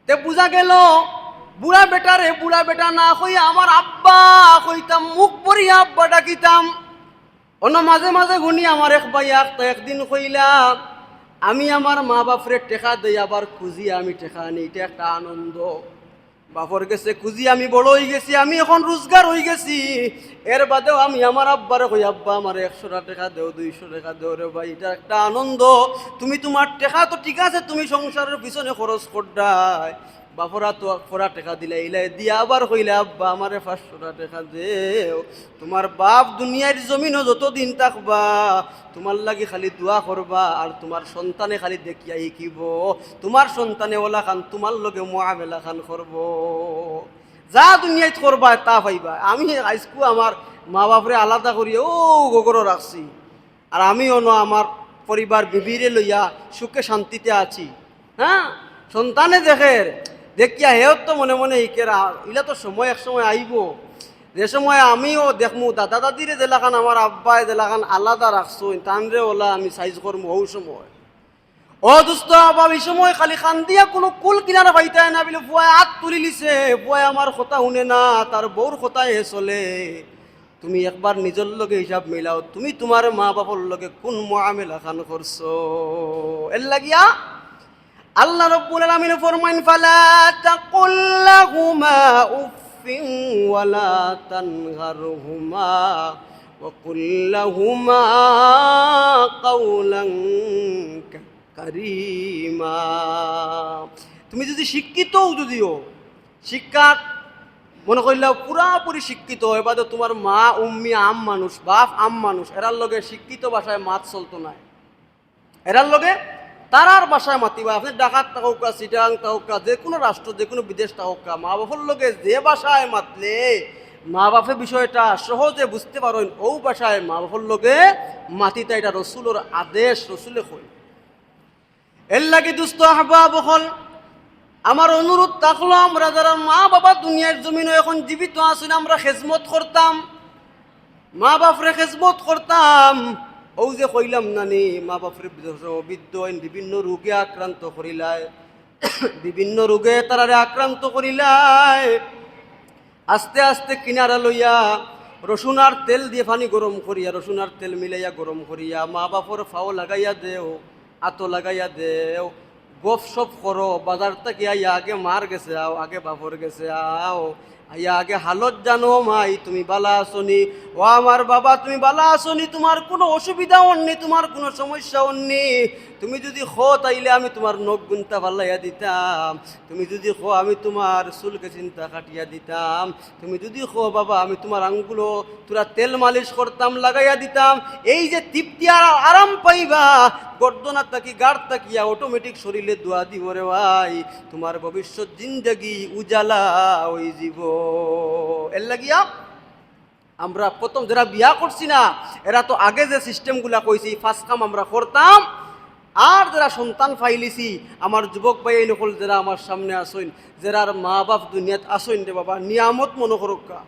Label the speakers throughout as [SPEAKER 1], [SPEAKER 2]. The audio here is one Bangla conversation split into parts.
[SPEAKER 1] তে বুঝা গেল বুড়া বেটারে বুড়া বেটা না কই আমার আব্বা কইতাম, মুখ পরিয়া আব্বা ডাকিতাম। অন্য মাঝে মাঝে গুনি আমার এক ভাইয়াক তো একদিন কইলাম, আমি আমার মা বাপরে টেকা দেই আবার খুঁজি আমি টেকা আনি, এটা একটা আনন্দ। বাপর গেছে খুঁজি আমি বড় হয়ে গেছি, আমি এখন রোজগার হয়ে গেছি, এর বাদেও আমি আমার আব্বারে কই আব্বা আমার 100 টাকা দেও 200 টাকা দেও রে ভাই, এটা একটা আনন্দ। তুমি তোমার টাকা তো ঠিক আছে, তুমি সংসারের পিছনে খরচ করডাই, বাপরা তো ফোরা টাকা দিলে ইলাই দিয়া আবার কইলে আব্বা আমারে 500 টাকা দেও। তোমার বাপ দুনিয়ার জমিনও যতদিন থাকবা তোমার লাগি খালি দোয়া করবা, আর তোমার সন্তানে খালি দেখিয়া শিকিব, তোমার সন্তানে ওলা খান তোমার লগে মুআমেলা খান করব, যা দুনিয়ায় করবা তা পাইবা। আমি আজকু আমার মা বাপরে আলাদা করিয়ে ও গোগর রাখছি, আর আমিও ন আমার পরিবার বিবিরে লইয়া সুখে শান্তিতে আছি। হ্যাঁ, সন্তানে দেখে দেখিয়া হেও তো মনে মনে ইকেরা ইলা তো সময় এক সময় আইব, যে সময় আমিও দেখমু দাদা দাদিরে জেলাখান আমার আব্বাই জেলাখান আলাদা রাখছো, তানরে ওলা আমি সাইজ করবো ওই সময়। ও দোস্ত আবাব এই সময় খালি খান দিয়া কোনো কুল কিনারা পাইতায় না বলে বুয়াই হাত তুলি লিছে, বুয়াই আমার কথা শুনে না, তার বউর কথায় হে চলে। তুমি একবার নিজের লগে হিসাব মিলাও, তুমি তোমার মা বাবার লগে কোন মুআমেলা খান করছো। এর লাগিয়া আল্লাহ রাব্বুল আলামিন ফরমাইন, ফালা তাকুল লাহুমা উফিন ওয়ালা তানহারহুমা ওয়া কুল লাহুমা কাওলান কারীমা। তুমি যদি শিক্ষিতও যদিও শিক্ষা মনে করলেও পুরাপুরি শিক্ষিত, এবার তোমার মা উম্মি আম মানুষ, বাপ আম মানুষ, এরার লগে শিক্ষিত ভাষায় মাত চলতো না, এরার লগে তারার বাসায় মাতিবা। আপনি ঢাকার তাহকা, চিটাং তাহকা, যে কোনো রাষ্ট্র যে কোনো বিদেশ তাহকা, মা বাপের লগে যে বাসায় মাতলে মা বাপের বিষয়টা সহজে বুঝতে পারেন, ও বাসায় মা বাপের লগে মাতিতা, এটা রসুলের আদেশ, রসুলে কই। এর লাগে দুস্থ আহবাব হল আমার অনুরোধ থাকলো, আমরা যারা মা বাবা দুনিয়ার জমিনে এখন জীবিত আছেন, আমরা খেজমত করতাম, মা বাপরে খেজমত করতাম। ও যে কইলাম নানি মা বাপরে বৃদ্ধ বিভিন্ন রোগে আক্রান্ত করিলায়, বিভিন্ন রোগে তারারে আক্রান্ত করিলায়, আস্তে আস্তে কিনারা লইয়া রসুন আর তেল দিয়ে পানি গরম করিয়া, রসুন আর তেল মিলাইয়া গরম করিয়া মা বাপর ফাও লাগাইয়া দেও, আতো লাগাইয়া দেও, গপ সপ করো, বাজার থেকে আইয়া আগে মার গেছে আও, আগে বাপর গেছে আও, আইয়া আগে হালত জানো মাই তুমি বালা আসনি, ও আমার বাবা তুমি বালা আসনি, তোমার কোনো অসুবিধা নেই, তোমার কোনো সমস্যা নেই, তুমি যদি খো তাইলে আমি তোমার নখ গুনতা ভালাইয়া দিতাম, তুমি যদি খো আমি তোমার চুলকে চিন্তা কাটিয়া দিতাম, তুমি যদি খো বাবা আমি তোমার আঙ্গুলো তোরা তেল মালিশ করতাম লাগাইয়া দিতাম। এই যে তৃপ্তি আর আরাম পাইবা, গর্দনা তাকি গাড় তাকিয়া অটোমেটিক শরীরে দোয়া দিব রে ভাই, তোমার ভবিষ্যৎ জিন্দগি উজালা ওই জীব। এর লাগিয়া আমরা প্রথম যারা বিয়া করছি না, এরা তো আগে যে সিস্টেমগুলা কইছি ফার্স্ট কাম আমরা করতাম, আর যারা সন্তান ফাইলিছি আমার যুবক ভাই এই নকল যারা আমার সামনে আসইন, যারা মা বাপ দুনিয়াত আসইন রে বাবা, নিয়ামত মনে করক্কা,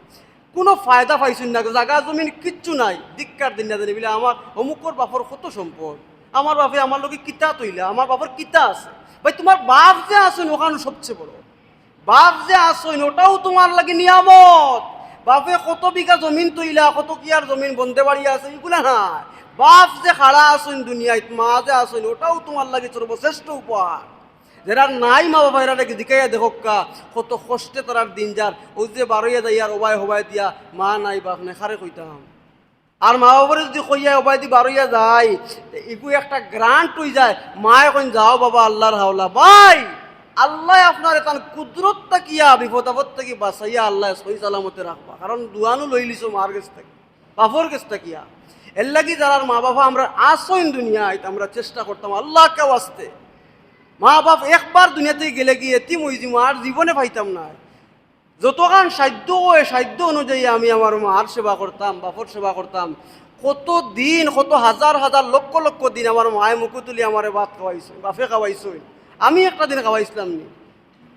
[SPEAKER 1] কোনো ফায়দা পাইছুন না, জাগা জমিন কিচ্ছু নাই, দিক্কার দিন না জানি বলে আমার অমুকর বাপর কত সম্পদ, আমার বাপে আমার লোকে কিতা তৈলা, আমার বাপর কিতা আছে। ভাই তোমার বাপ যে আসেন ওখানে সবচেয়ে বড়, বাপ যে আসইন ওটাও তোমার লাগে নিয়ামত। বাপে কত বিঘা জমিন তৈলা, কত কি আর জমিন বন্ধে বাড়ি আছে, এগুলা না, বাপ যে খাড়া আসইন দুনিয়ায়, মা যে আসইন ওটাও তোমার লাগে সর্বশ্রেষ্ঠ উপহার। যারা নাই মা বাবা এরা দিকাইয়া দেখোকা কত কষ্টে তারার দিন যার, ওই যে বারোইয়া যাই আর ওবাই হবাই দিয়া মা নাই বাপ নেখারে কইতাম, আর মা বাবারে যদি কইয়া ওবাই দি বারোইয়া যায় এগু একটা গ্রান্ট হয়ে যায়, মা এখন যাও বাবা আল্লাহর হাওলা, ভাই আল্লাহ আপনার এখান কুদরত তাকিয়া বিপদ আপদ থেকে বাঁচাইয়া আল্লাহ সই সালামতে রাখবা, কারণ দুয়ানো লই লিছো মার গেছ থাকি বাপর গেছ থাকিয়া। এর লাগি যারা মা বাবা আমরা আসইন দুনিয়ায় আমরা চেষ্টা করতাম আল্লাহ কেউ আসতে, মা বাপ একবার দুনিয়াতে গেলে গিয়ে এতিম হয়ে যাবো, আর জীবনে পাইতাম না। যতক্ষণ সাধ্য ওই সাধ্য অনুযায়ী আমি আমার মার সেবা করতাম, বাপর সেবা করতাম, কত দিন কত হাজার হাজার লক্ষ লক্ষ দিন আমার মায়ে মুখে তুলি আমার ভাত খাওয়াইছ, বাপে খাওয়াইছ, আমি একটা দিন খাওয়াইছিলাম নি।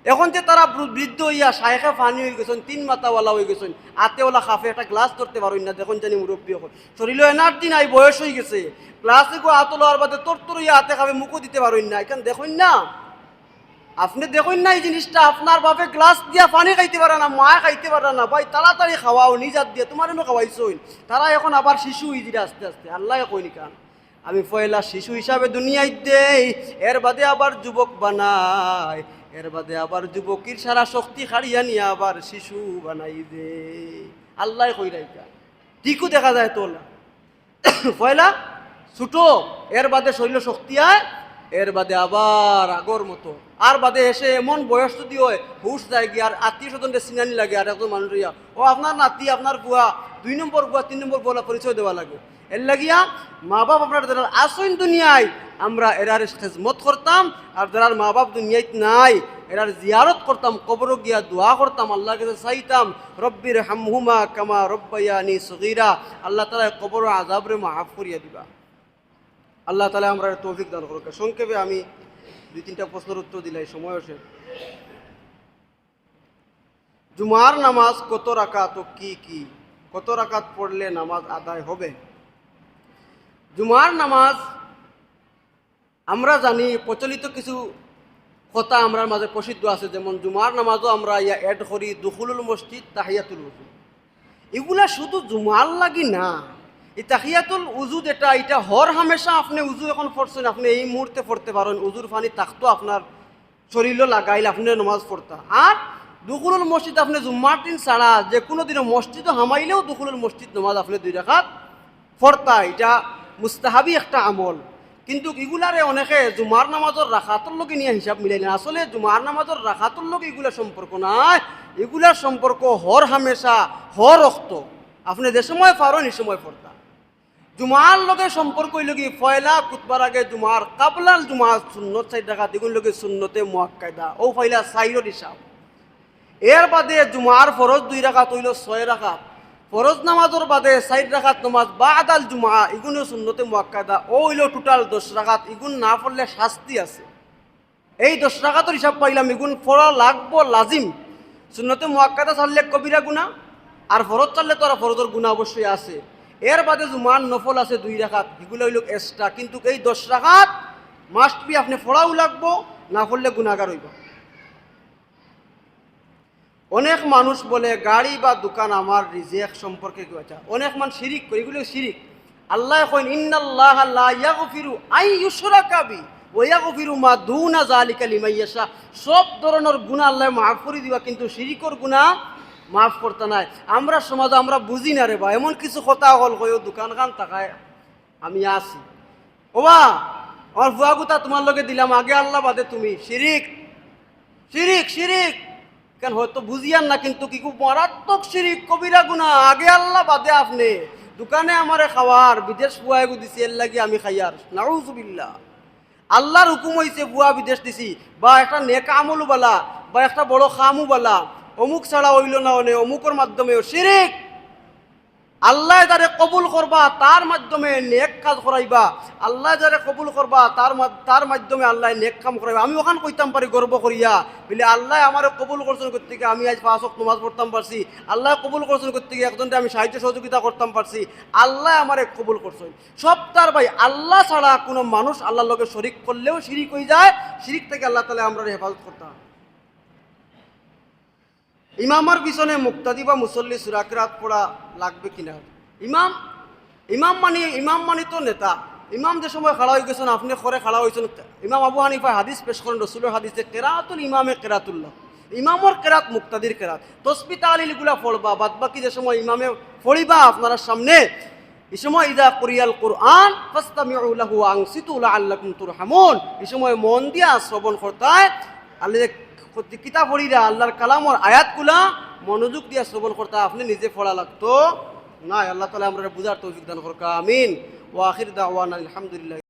[SPEAKER 1] এখন যে তারা বৃদ্ধ হইয়া শায়েখে ফানি হয়ে গেছেন, 3 মাথাওয়ালা হয়ে গেছেন, আতেওয়ালা খাফে একটা গ্লাস ধরতে পারেন না, দেখুন জানি মুরব্বী এখন শরীর এনার্জি নাই, বয়স হয়ে গেছে, গ্লাসে গো আতলার বাদে তোর তোর হইয়া হাতে খাবে মুখও দিতে পারেন না, এখানে দেখুন না আপনি দেখুন না এই জিনিসটা, আপনার বাপে গ্লাস দিয়া পানি খাইতে পারে না, মা খাইতে পারে না, ভাই তাড়াতাড়ি খাওয়াও নিজাত দিয়ে, তোমার এনে খাওয়াইছই। তারা এখন আবার শিশু ইজিরা আস্তে আস্তে, আল্লাহ কইনি কান আমি পয়লা শিশু হিসাবে দুনিয়ায় দেই, এর বাদে আবার যুবক বানায়, এর বাদে আবার যুবকের সারা শক্তি হারিয়া নিয়ে আবার শিশু বানাই দে। আল্লাহ কই রাইকা ঠিকও দেখা যায় তোলা পয়লা ছুটো, এর বাদে শরীর শক্তি আয়, এর বাদে আবার আগর মতো, আর বাদে এসে এমন বয়স যদি হয় হুশ যায় গিয়ে আর আত্মীয় স্বজনদের সিনানি লাগে, আর একজন মানুষ ইয়া ও আপনার নাতি আপনার বুয়া 2 নম্বর বুয়া 3 নম্বর বলা পরিচয় দেওয়া লাগে। এর লাগিয়া মা বাপ আপনার যারা আসইন দুনিয়ায় আমরা এরার খেজমত করতাম, আর যারা মা বাপ দুনিয়ায় নাই এরার জিয়ারত করতাম, কবর গিয়া দোয়া করতাম, আল্লাহর কাছে চাইতাম রব্বির হামহুমা কামা রব্বায়ানি সগীরা, আল্লাহ তাআলা কবর আযাবরে মাফ করিয়া দিবা। আল্লাহ তাআলা আমরা তৌফিক দান করুক। সংক্ষেপে আমি 2-3টা প্রশ্নের উত্তর দিলাই, সময় আসে। জুমার নামাজ কত রাকাত ও কি কি, কত রাকাত পড়লে নামাজ আদায় হবে? জুমার নামাজ আমরা জানি প্রচলিত কিছু কথা আমরা মাঝে প্রসিদ্ধ আছে, যেমন জুমার নামাজও আমরা ইয়া এড করি দুখুলুল মসজিদ তাহিয়াতুল উযু। এগুলা শুধু জুমার লাগি না, এই তাহিয়াতুল উযু যেটা এটা হর হামেশা আপনি উযু এখন পড়ছেন, আপনি এই মুহূর্তে পড়তে পারেন, উযুর পানি থাকতো আপনার শরীরে লাগাইলে আপনি নামাজ পড়তা। আর দুখুলুল মসজিদ আপনি জুম্মার দিন ছাড়া যে কোনো দিনও মসজিদও হামাইলেও দুখুলুল মসজিদ নামাজ আপনি 2 রাকাত পড়তা, এটা মুস্তাহাবি একটা আমল। কিন্তু এগুলারে অনেকে জুমার নামাজের রাখাতর লগে নিয়ে হিসাব মিলাই না, আসলে জুমার নামাজের রাখাতর লগে এগুলা সম্পর্ক নাই, এগুলার সম্পর্ক হর হামেশা হর রক্ত, আপনি যে সময় পারেন এই সময় পড়তা। জুমার লগে সম্পর্ক হইল কি পয়লা খুতবার আগে জুমার কাবলাল জুমা সুন্নত 4 রাকাত, এগুলো লগে সুন্নতে মুআক্কাদা ও পয়লা 4 হিসাব। এর বাদে জুমার ফরজ 2 রাকাত হইল 6 রাকাত, ফরজ নামাজের বাদে 4 রাকাত নামাজ বাদাল জুমা এগুলো সুন্নতে মুআক্কাদা ও হইল টোটাল 10 রাকাত। এগুন না পড়লে শাস্তি আছে, এই 10 রাকাতের হিসাব পাইলাম, এগুন পড়া লাগবো লাজিম। সুন্নতে মুআক্কাদা ছাড়লে কবিরা গুনাহ, আর ফরজ ছাড়লে তো আর ফরজের গুনাহ অবশ্যই আছে। এর বাদে জুমার নফল আছে 2 রাকাত, এগুলো হইল এক্সট্রা, কিন্তু এই 10 রাকাত মাস্ট বি আপনি পড়াও লাগবো, না পড়লে গুনাহগার হইব। অনেক মানুষ বলে গাড়ি বা দোকান আমার রিজিক সম্পর্কে কথা, অনেক মানুষ শিরিক করে, এগুলো শিরিক। আল্লাহ কইন ইন্নাল্লাহা লা ইয়াগফিরু আন ইউশরাকা বি ওয়া ইয়াগফিরু মা দুনা যালিকা লিমান ইয়াশা, সব ধরনের গুনাহ আল্লাহ মাফ করে দিবা, কিন্তু শিরিকর গুনাহ মাফ করতে নাই। আমরা সমাজে আমরা বুঝি না রে বা, এমন কিছু কথা হল কইও দোকান খান তাকায় আমি আছি, ওবা আমার ফুয়াগুতা তোমার লগে দিলাম, আগে আল্লাহ বাদে তুমি, শিরিক শিরিক শিরিক কেন হয়তো বুঝিয়ান না, কিন্তু কি খুব মারাত্মক শিরিক কবিরা গুনাহ, আগে আল্লাহ বাদে আপনি। দোকানে আমারে খাওয়ার বিদেশ ফুয়াইগু দিছি, এর লাগি আমি খাইয়ার, নাউযুবিল্লাহ। আল্লাহর হুকুম হইছে বুয়া বিদেশ দিছি, বা একটা নেক আমলু বালা বা একটা বড় খামু বালা, অমুক ছাড়া হইল না, অমুকের মাধ্যমেও শিরিক। আল্লাহ যারে কবুল করবা তার মাধ্যমে নেক কাজ করাইবা, আল্লাহ যারে কবুল করবা তার মাধ্যমে আল্লাহ নেক কাম করাইবা। আমি ওখান কইতাম পারি গর্ব করিয়া বলে আল্লাহ আমার কবুল করছেন করতে গিয়ে আমি আজ 5 ওয়াক্ত নামাজ পড়তাম পারছি, আল্লাহ কবুল করছেন করতে গিয়ে একজনকে আমি সাহায্য সহযোগিতা করতাম পারছি, আল্লাহ আমারে কবুল করছেন। সব তার ভাই আল্লাহ ছাড়া কোনো মানুষ আল্লাহর লগে শরিক করলেও শিরিক হয়ে যায়, শিরিক থেকে আল্লাহ তাআলা আমরা হেফাজত করতাম। ইমামের পিছনে মুক্তাদি বা মুসল্লি সূরা কিরাত পড়া লাগবে কিনা? ইমাম মানি তো নেতা, ইমাম যে সময় খাড়া হয়ে গেছেন আপনি করে খাড়া হয়েছেন। ইমাম আবু হানিফা হাদিস পেশ করেন রসুলের হাদিসে কেরাতুল ইমামে কেরাতুল্লাহ, ইমামর কেরাত মুক্তাদির কেরাত, তসবিহ তাহলিলগুলা পড়বা, বাদ বাকি যে সময় ইমামে পড়িবা আপনার সামনে, এই সময় ইদা কুরিয়াল কুরআন ফাসতামিউ লাহু ওয়া আনসিতু লাআল্লাকুম তুরহামুন, এই সময় মন দিয়া শ্রবণ করতায়, আল্লাহ কিতাব পড়িরা আল্লাহর কালামর আয়াতগুলা মনোযোগ দিয়া শ্রবণ করতা, আপনি নিজে পড়া লাগতো না। আল্লাহ তাআলা আমরা বুঝার তৌফিক দান করুক, আমিন। ওয়া আখির দাওয়ানা আলহামদুলিল্লাহ।